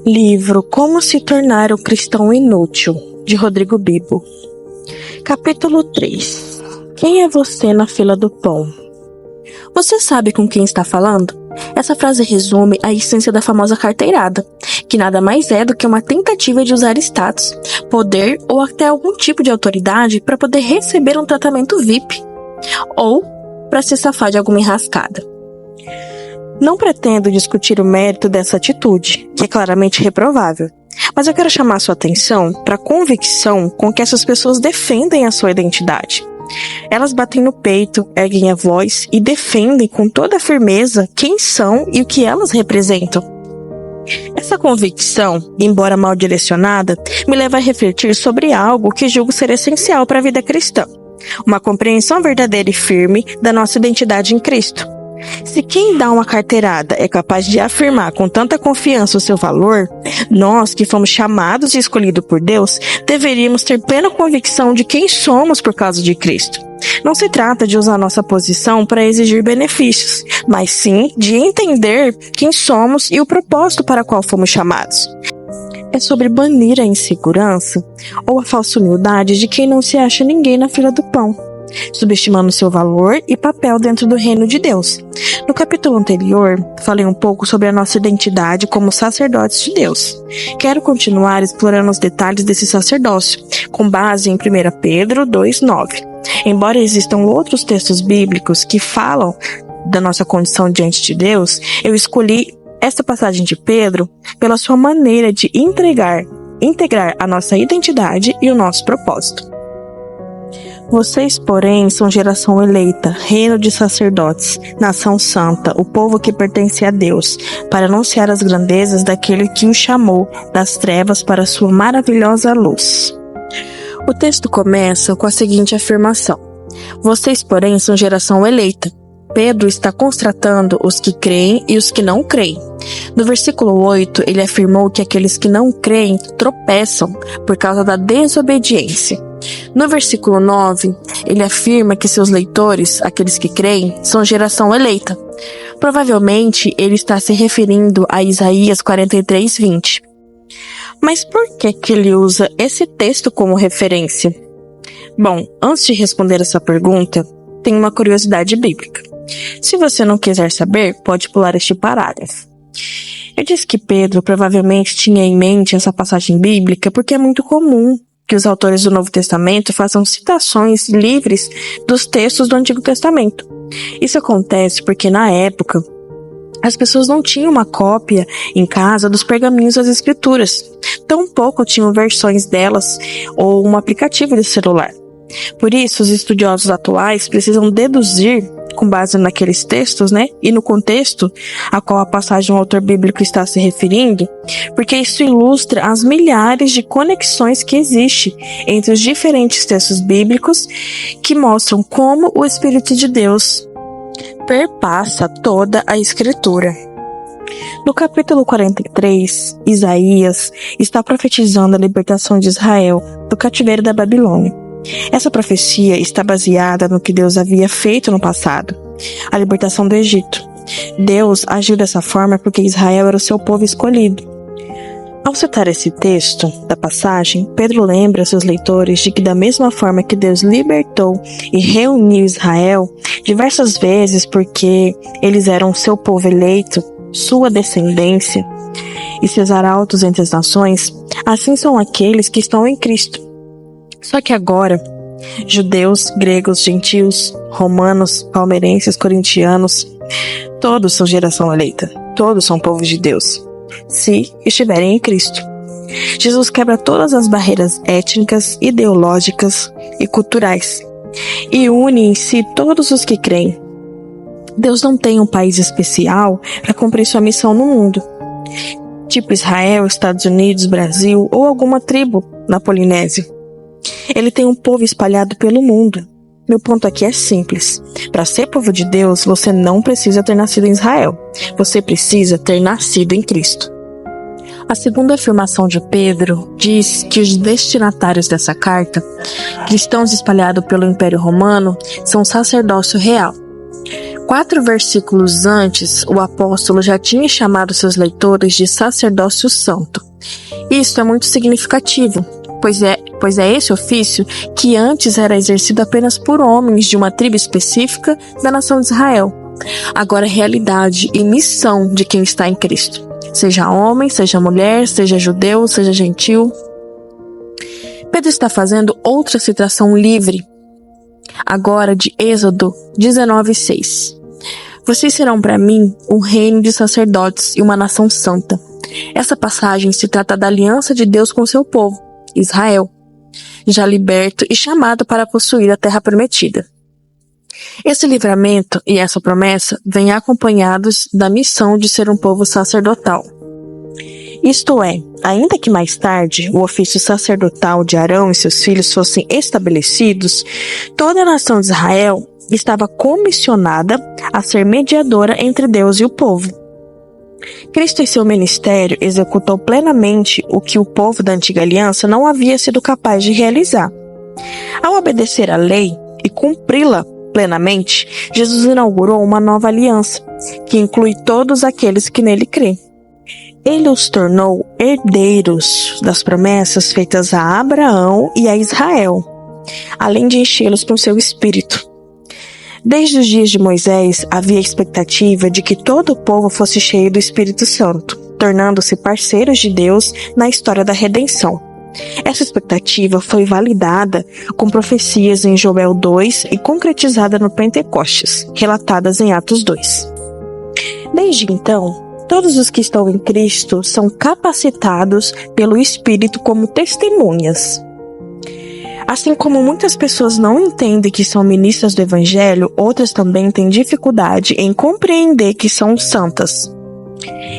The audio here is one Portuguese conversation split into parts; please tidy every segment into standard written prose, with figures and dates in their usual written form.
Livro Como se tornar o cristão inútil, de Rodrigo Bibo. Capítulo 3. Quem é você na fila do pão? Você sabe com quem está falando? Essa frase resume a essência da famosa carteirada, que nada mais é do que uma tentativa de usar status, poder ou até algum tipo de autoridade para poder receber um tratamento VIP, ou para se safar de alguma enrascada. Não pretendo discutir o mérito dessa atitude, que é claramente reprovável, mas eu quero chamar sua atenção para a convicção com que essas pessoas defendem a sua identidade. Elas batem no peito, erguem a voz e defendem com toda a firmeza quem são e o que elas representam. Essa convicção, embora mal direcionada, me leva a refletir sobre algo que julgo ser essencial para a vida cristã: uma compreensão verdadeira e firme da nossa identidade em Cristo. Se quem dá uma carteirada é capaz de afirmar com tanta confiança o seu valor, nós que fomos chamados e escolhidos por Deus, deveríamos ter plena convicção de quem somos por causa de Cristo. Não se trata de usar nossa posição para exigir benefícios, mas sim de entender quem somos e o propósito para o qual fomos chamados. É sobre banir a insegurança ou a falsa humildade de quem não se acha ninguém na fila do pão, subestimando seu valor e papel dentro do reino de Deus. No capítulo anterior, falei um pouco sobre a nossa identidade como sacerdotes de Deus. Quero continuar explorando os detalhes desse sacerdócio, com base em 1 Pedro 2,9. Embora existam outros textos bíblicos que falam da nossa condição diante de Deus, eu escolhi esta passagem de Pedro pela sua maneira de integrar a nossa identidade e o nosso propósito. Vocês, porém, são geração eleita, reino de sacerdotes, nação santa, o povo que pertence a Deus, para anunciar as grandezas daquele que o chamou das trevas para a sua maravilhosa luz. O texto começa com a seguinte afirmação: vocês, porém, são geração eleita. Pedro está constatando os que creem e os que não creem. No versículo 8, ele afirmou que aqueles que não creem tropeçam por causa da desobediência. No versículo 9, ele afirma que seus leitores, aqueles que creem, são geração eleita. Provavelmente, ele está se referindo a Isaías 43:20. Mas por que ele usa esse texto como referência? Bom, antes de responder essa pergunta, tem uma curiosidade bíblica. Se você não quiser saber, pode pular este parágrafo. Eu disse que Pedro provavelmente tinha em mente essa passagem bíblica porque é muito comum que os autores do Novo Testamento façam citações livres dos textos do Antigo Testamento. Isso acontece porque, na época, as pessoas não tinham uma cópia em casa dos pergaminhos das Escrituras. Tampouco tinham versões delas ou um aplicativo de celular. Por isso, os estudiosos atuais precisam deduzir, com base naqueles textos, e no contexto a qual a passagem do autor bíblico está se referindo, porque isso ilustra as milhares de conexões que existem entre os diferentes textos bíblicos que mostram como o Espírito de Deus perpassa toda a Escritura. No capítulo 43, Isaías está profetizando a libertação de Israel do cativeiro da Babilônia. Essa profecia está baseada no que Deus havia feito no passado, a libertação do Egito. Deus agiu dessa forma porque Israel era o seu povo escolhido. Ao citar esse texto da passagem, Pedro lembra seus leitores de que, da mesma forma que Deus libertou e reuniu Israel diversas vezes porque eles eram seu povo eleito, sua descendência e seus arautos entre as nações, assim são aqueles que estão em Cristo. Só que agora, judeus, gregos, gentios, romanos, palmeirenses, corintianos, todos são geração eleita, todos são povo de Deus, se estiverem em Cristo. Jesus quebra todas as barreiras étnicas, ideológicas e culturais e une em si todos os que creem. Deus não tem um país especial para cumprir sua missão no mundo, tipo Israel, Estados Unidos, Brasil ou alguma tribo na Polinésia. Ele tem um povo espalhado pelo mundo. Meu ponto aqui é simples. Para ser povo de Deus, você não precisa ter nascido em Israel. Você precisa ter nascido em Cristo. A segunda afirmação de Pedro diz que os destinatários dessa carta, cristãos espalhados pelo Império Romano, são sacerdócio real. 4 versículos antes, o apóstolo já tinha chamado seus leitores de sacerdócio santo. Isso é muito significativo, pois é esse ofício que antes era exercido apenas por homens de uma tribo específica da nação de Israel. Agora é realidade e missão de quem está em Cristo. Seja homem, seja mulher, seja judeu, seja gentil. Pedro está fazendo outra citação livre, agora de Êxodo 19:6. Vocês serão para mim um reino de sacerdotes e uma nação santa. Essa passagem se trata da aliança de Deus com seu povo, Israel, já liberto e chamado para possuir a terra prometida. Esse livramento e essa promessa vêm acompanhados da missão de ser um povo sacerdotal. Isto é, ainda que mais tarde o ofício sacerdotal de Arão e seus filhos fossem estabelecidos, toda a nação de Israel estava comissionada a ser mediadora entre Deus e o povo. Cristo em seu ministério executou plenamente o que o povo da antiga aliança não havia sido capaz de realizar. Ao obedecer à lei e cumpri-la plenamente, Jesus inaugurou uma nova aliança, que inclui todos aqueles que nele crêem. Ele os tornou herdeiros das promessas feitas a Abraão e a Israel, além de enchê-los com seu espírito. Desde os dias de Moisés, havia a expectativa de que todo o povo fosse cheio do Espírito Santo, tornando-se parceiros de Deus na história da redenção. Essa expectativa foi validada com profecias em Joel 2 e concretizada no Pentecostes, relatadas em Atos 2. Desde então, todos os que estão em Cristo são capacitados pelo Espírito como testemunhas. Assim como muitas pessoas não entendem que são ministras do Evangelho, outras também têm dificuldade em compreender que são santas.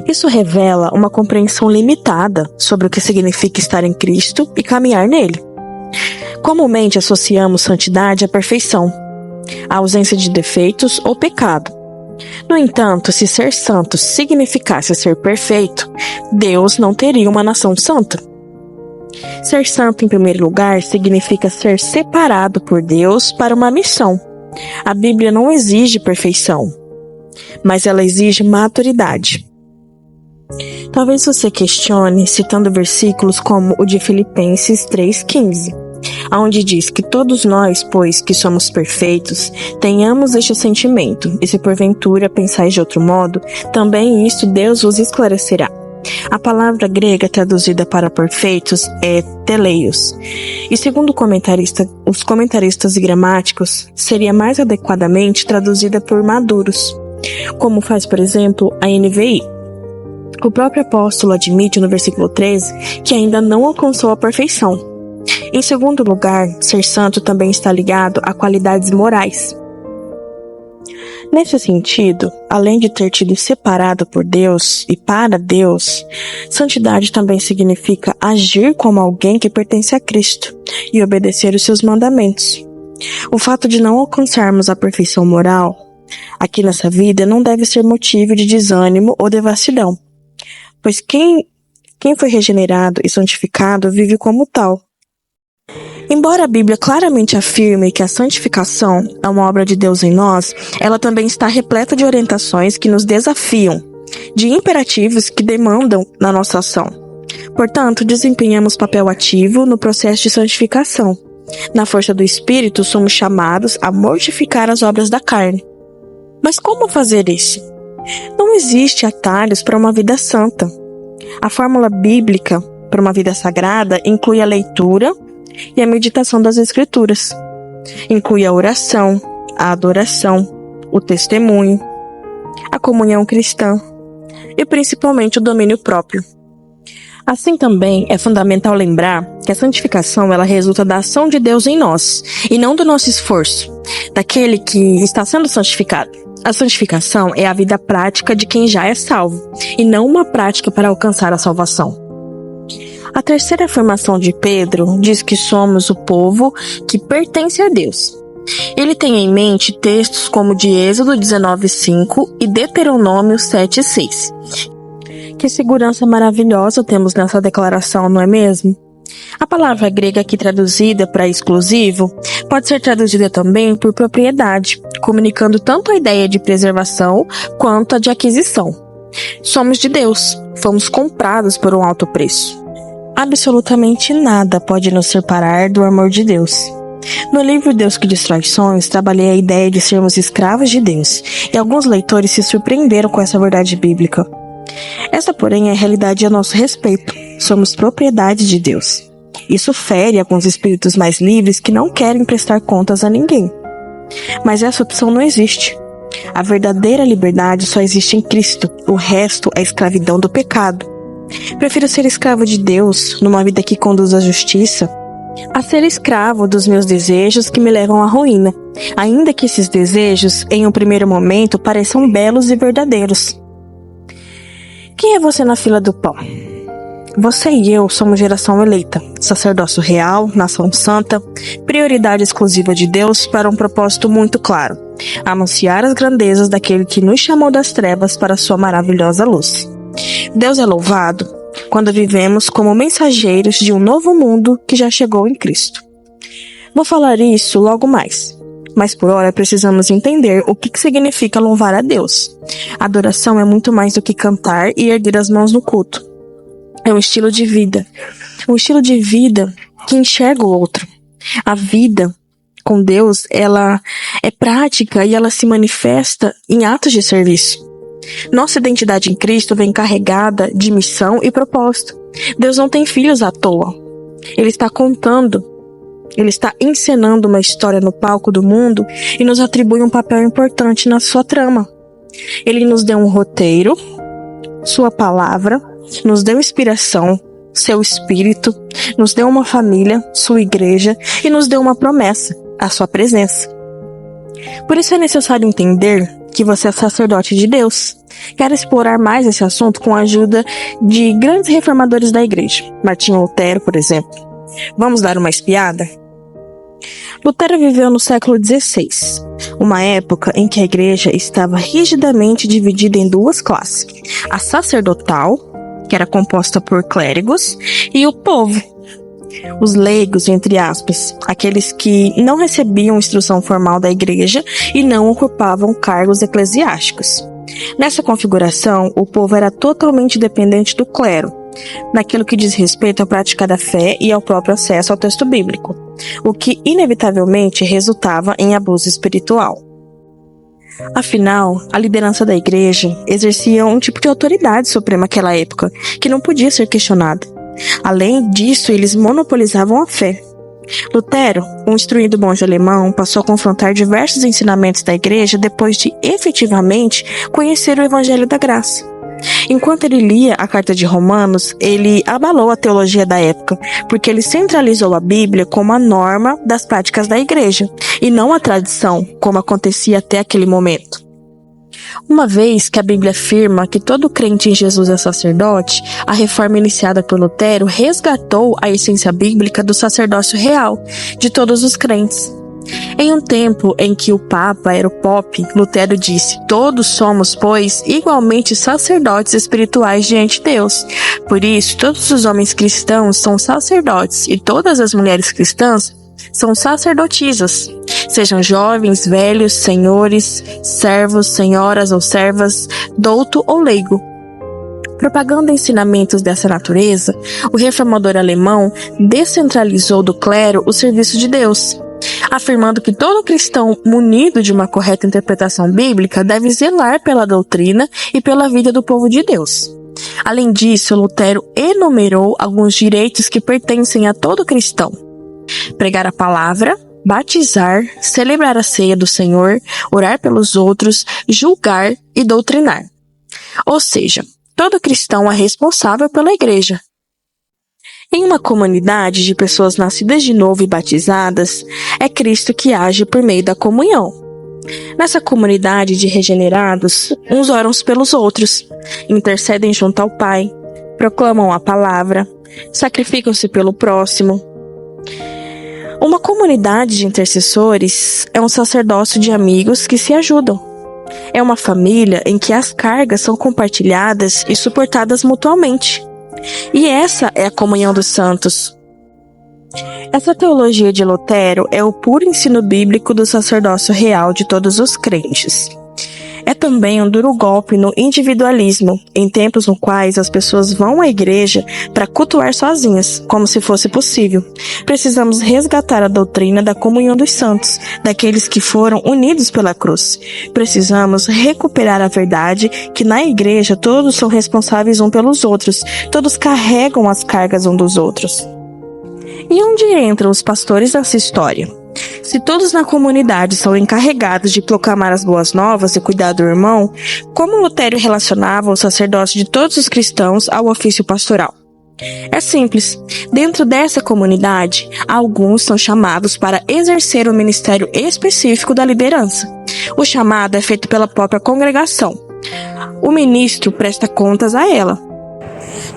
Isso revela uma compreensão limitada sobre o que significa estar em Cristo e caminhar nele. Comumente associamos santidade à perfeição, à ausência de defeitos ou pecado. No entanto, se ser santo significasse ser perfeito, Deus não teria uma nação santa. Ser santo, em primeiro lugar, significa ser separado por Deus para uma missão. A Bíblia não exige perfeição, mas ela exige maturidade. Talvez você questione citando versículos como o de Filipenses 3,15, onde diz que todos nós, pois que somos perfeitos, tenhamos este sentimento, e se porventura pensais de outro modo, também isto Deus vos esclarecerá. A palavra grega traduzida para perfeitos é teleios, e segundo os comentaristas e gramáticos, seria mais adequadamente traduzida por maduros, como faz, por exemplo, a NVI. O próprio apóstolo admite no versículo 13 que ainda não alcançou a perfeição. Em segundo lugar, ser santo também está ligado a qualidades morais. Nesse sentido, além de ter tido separado por Deus e para Deus, santidade também significa agir como alguém que pertence a Cristo e obedecer os seus mandamentos. O fato de não alcançarmos a perfeição moral aqui nessa vida não deve ser motivo de desânimo ou devassidão, pois quem foi regenerado e santificado vive como tal. Embora a Bíblia claramente afirme que a santificação é uma obra de Deus em nós, ela também está repleta de orientações que nos desafiam, de imperativos que demandam na nossa ação. Portanto, desempenhamos papel ativo no processo de santificação. Na força do Espírito, somos chamados a mortificar as obras da carne. Mas como fazer isso? Não existe atalhos para uma vida santa. A fórmula bíblica para uma vida sagrada inclui a leitura e a meditação das Escrituras. Inclui a oração, a adoração, o testemunho, a comunhão cristã e principalmente o domínio próprio. Assim também é fundamental lembrar que a santificação ela resulta da ação de Deus em nós e não do nosso esforço, daquele que está sendo santificado. A santificação é a vida prática de quem já é salvo e não uma prática para alcançar a salvação. A terceira afirmação de Pedro diz que somos o povo que pertence a Deus. Ele tem em mente textos como de Êxodo 19:5 e Deuteronômio 7:6. Que segurança maravilhosa temos nessa declaração, não é mesmo? A palavra grega aqui traduzida para exclusivo pode ser traduzida também por propriedade, comunicando tanto a ideia de preservação quanto a de aquisição. Somos de Deus, fomos comprados por um alto preço. Absolutamente nada pode nos separar do amor de Deus. No livro Deus que Destrói Sonhos, trabalhei a ideia de sermos escravos de Deus, e alguns leitores se surpreenderam com essa verdade bíblica. Essa, porém, é a realidade a nosso respeito. Somos propriedade de Deus. Isso fere alguns espíritos mais livres que não querem prestar contas a ninguém. Mas essa opção não existe. A verdadeira liberdade só existe em Cristo. O resto é escravidão do pecado. Prefiro ser escravo de Deus, numa vida que conduz à justiça, a ser escravo dos meus desejos que me levam à ruína, ainda que esses desejos, em um primeiro momento, pareçam belos e verdadeiros. Quem é você na fila do pão? Você e eu somos geração eleita, sacerdócio real, nação santa, prioridade exclusiva de Deus para um propósito muito claro: anunciar as grandezas daquele que nos chamou das trevas para sua maravilhosa luz. Deus é louvado quando vivemos como mensageiros de um novo mundo que já chegou em Cristo. Vou falar isso logo mais, mas por hora precisamos entender o que significa louvar a Deus. Adoração é muito mais do que cantar e erguer as mãos no culto. É um estilo de vida. Um estilo de vida que enxerga o outro. A vida com Deus, ela é prática e ela se manifesta em atos de serviço. Nossa identidade em Cristo vem carregada de missão e propósito. Deus não tem filhos à toa. Ele está contando, Ele está encenando uma história no palco do mundo e nos atribui um papel importante na sua trama. Ele nos deu um roteiro, sua palavra, nos deu inspiração, seu espírito, nos deu uma família, sua igreja, e nos deu uma promessa, a sua presença. Por isso é necessário entender que você é sacerdote de Deus. Quero explorar mais esse assunto com a ajuda de grandes reformadores da igreja, Martinho Lutero, por exemplo. Vamos dar uma espiada? Lutero viveu no século XVI, uma época em que a igreja estava rigidamente dividida em duas classes: a sacerdotal, que era composta por clérigos, e o povo, os leigos, entre aspas, aqueles que não recebiam instrução formal da igreja e não ocupavam cargos eclesiásticos. Nessa configuração, o povo era totalmente dependente do clero, naquilo que diz respeito à prática da fé e ao próprio acesso ao texto bíblico, o que inevitavelmente resultava em abuso espiritual. Afinal, a liderança da igreja exercia um tipo de autoridade suprema naquela época, que não podia ser questionada. Além disso, eles monopolizavam a fé. Lutero, um instruído monge alemão, passou a confrontar diversos ensinamentos da igreja depois de efetivamente conhecer o Evangelho da Graça. Enquanto ele lia a carta de Romanos, ele abalou a teologia da época, porque ele centralizou a Bíblia como a norma das práticas da igreja, e não a tradição, como acontecia até aquele momento. Uma vez que a Bíblia afirma que todo crente em Jesus é sacerdote, a reforma iniciada por Lutero resgatou a essência bíblica do sacerdócio real de todos os crentes. Em um tempo em que o Papa era o Pope, Lutero disse: todos somos, pois, igualmente sacerdotes espirituais diante de Deus. Por isso, todos os homens cristãos são sacerdotes e todas as mulheres cristãs são sacerdotisas. Sejam jovens, velhos, senhores, servos, senhoras ou servas, douto ou leigo. Propagando ensinamentos dessa natureza, o reformador alemão descentralizou do clero o serviço de Deus, afirmando que todo cristão munido de uma correta interpretação bíblica deve zelar pela doutrina e pela vida do povo de Deus. Além disso, Lutero enumerou alguns direitos que pertencem a todo cristão: pregar a palavra, batizar, celebrar a ceia do Senhor, orar pelos outros, julgar e doutrinar. Ou seja, todo cristão é responsável pela igreja. Em uma comunidade de pessoas nascidas de novo e batizadas, é Cristo que age por meio da comunhão. Nessa comunidade de regenerados, uns oram pelos outros, intercedem junto ao Pai, proclamam a palavra, sacrificam-se pelo próximo. Uma comunidade de intercessores é um sacerdócio de amigos que se ajudam. É uma família em que as cargas são compartilhadas e suportadas mutuamente. E essa é a comunhão dos santos. Essa teologia de Lutero é o puro ensino bíblico do sacerdócio real de todos os crentes. É também um duro golpe no individualismo, em tempos nos quais as pessoas vão à igreja para cultuar sozinhas, como se fosse possível. Precisamos resgatar a doutrina da comunhão dos santos, daqueles que foram unidos pela cruz. Precisamos recuperar a verdade que na igreja todos são responsáveis uns pelos outros, todos carregam as cargas uns dos outros. E onde entram os pastores nessa história? Se todos na comunidade são encarregados de proclamar as boas novas e cuidar do irmão, como Lutero relacionava o sacerdócio de todos os cristãos ao ofício pastoral? É simples. Dentro dessa comunidade, alguns são chamados para exercer um ministério específico da liderança. O chamado é feito pela própria congregação. O ministro presta contas a ela.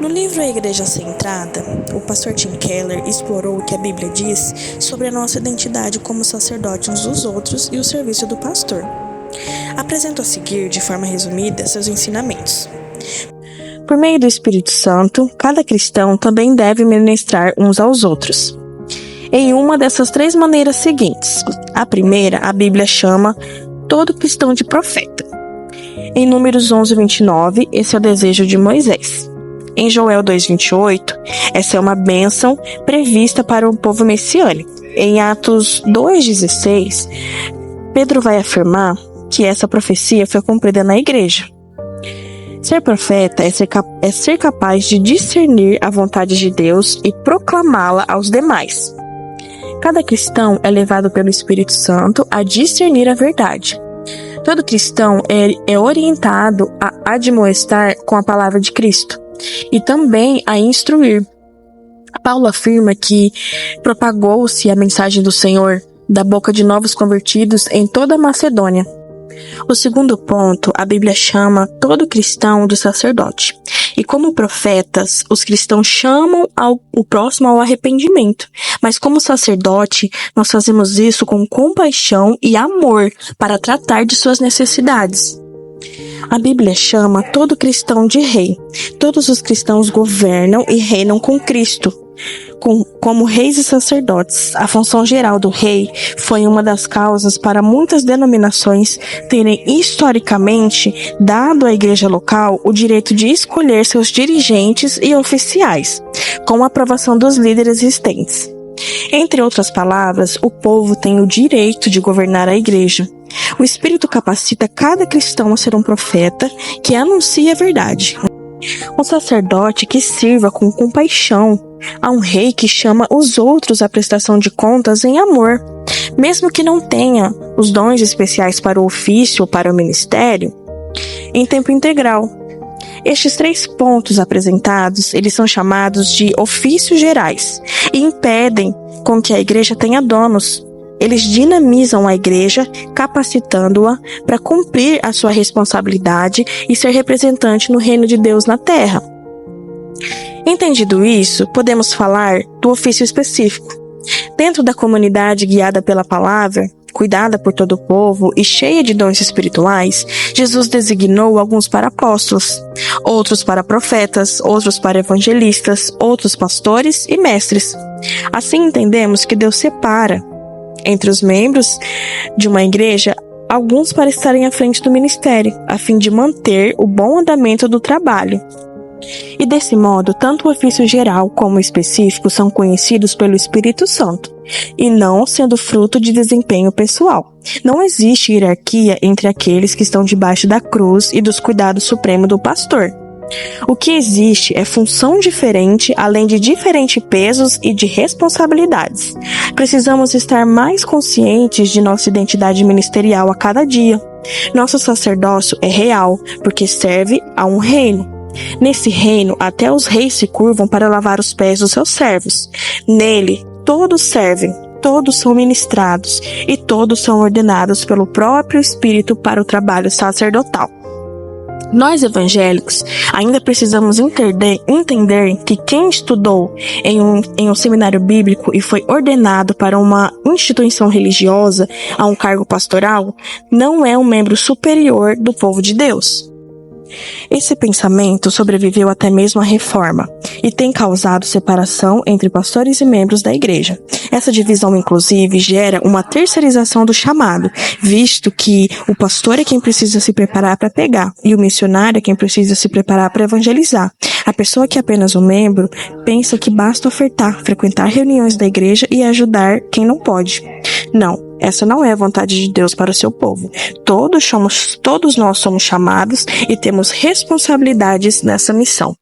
No livro A Igreja Centrada, o pastor Tim Keller explorou o que a Bíblia diz sobre a nossa identidade como sacerdote uns dos outros e o serviço do pastor. Apresento a seguir, de forma resumida, seus ensinamentos. Por meio do Espírito Santo, cada cristão também deve ministrar uns aos outros. Em uma dessas três maneiras seguintes. A primeira, a Bíblia chama todo cristão de profeta. Em Números 11:29, esse é o desejo de Moisés. Em Joel 2:28, essa é uma bênção prevista para o povo messiânico. Em Atos 2:16, Pedro vai afirmar que essa profecia foi cumprida na igreja. Ser profeta é ser capaz de discernir a vontade de Deus e proclamá-la aos demais. Cada cristão é levado pelo Espírito Santo a discernir a verdade. Todo cristão é orientado a admoestar com a palavra de Cristo e também a instruir. Paulo afirma que propagou-se a mensagem do Senhor da boca de novos convertidos em toda a Macedônia. O segundo ponto, a Bíblia chama todo cristão de sacerdote. E como profetas, os cristãos chamam o próximo ao arrependimento. Mas como sacerdote, nós fazemos isso com compaixão e amor para tratar de suas necessidades. A Bíblia chama todo cristão de rei. Todos os cristãos governam e reinam com Cristo, como reis e sacerdotes. A função geral do rei foi uma das causas para muitas denominações terem historicamente dado à igreja local o direito de escolher seus dirigentes e oficiais, com a aprovação dos líderes existentes. Entre outras palavras, o povo tem o direito de governar a igreja. O Espírito capacita cada cristão a ser um profeta que anuncia a verdade. Um sacerdote que sirva com compaixão, a um rei que chama os outros à prestação de contas em amor, mesmo que não tenha os dons especiais para o ofício ou para o ministério, em tempo integral. Estes três pontos apresentados, eles são chamados de ofícios gerais e impedem com que a igreja tenha donos. Eles dinamizam a igreja, capacitando-a para cumprir a sua responsabilidade e ser representante no reino de Deus na terra. Entendido isso, podemos falar do ofício específico. Dentro da comunidade guiada pela palavra, cuidada por todo o povo e cheia de dons espirituais, Jesus designou alguns para apóstolos, outros para profetas, outros para evangelistas, outros pastores e mestres. Assim entendemos que Deus separa entre os membros de uma igreja alguns para estarem à frente do ministério, a fim de manter o bom andamento do trabalho. E desse modo, tanto o ofício geral como o específico são conhecidos pelo Espírito Santo, e não sendo fruto de desempenho pessoal. Não existe hierarquia entre aqueles que estão debaixo da cruz e dos cuidados supremos do pastor. O que existe é função diferente, além de diferentes pesos e de responsabilidades. Precisamos estar mais conscientes de nossa identidade ministerial a cada dia. Nosso sacerdócio é real, porque serve a um reino. Nesse reino, até os reis se curvam para lavar os pés dos seus servos. Nele, todos servem, todos são ministrados e todos são ordenados pelo próprio Espírito para o trabalho sacerdotal. Nós evangélicos ainda precisamos entender que quem estudou em um seminário bíblico e foi ordenado para uma instituição religiosa a um cargo pastoral não é um membro superior do povo de Deus. Esse pensamento sobreviveu até mesmo à Reforma e tem causado separação entre pastores e membros da igreja. Essa divisão, inclusive, gera uma terceirização do chamado, visto que o pastor é quem precisa se preparar para pregar e o missionário é quem precisa se preparar para evangelizar. A pessoa que é apenas um membro pensa que basta ofertar, frequentar reuniões da igreja e ajudar quem não pode. Não, essa não é a vontade de Deus para o seu povo. Todos nós somos chamados e temos responsabilidades nessa missão.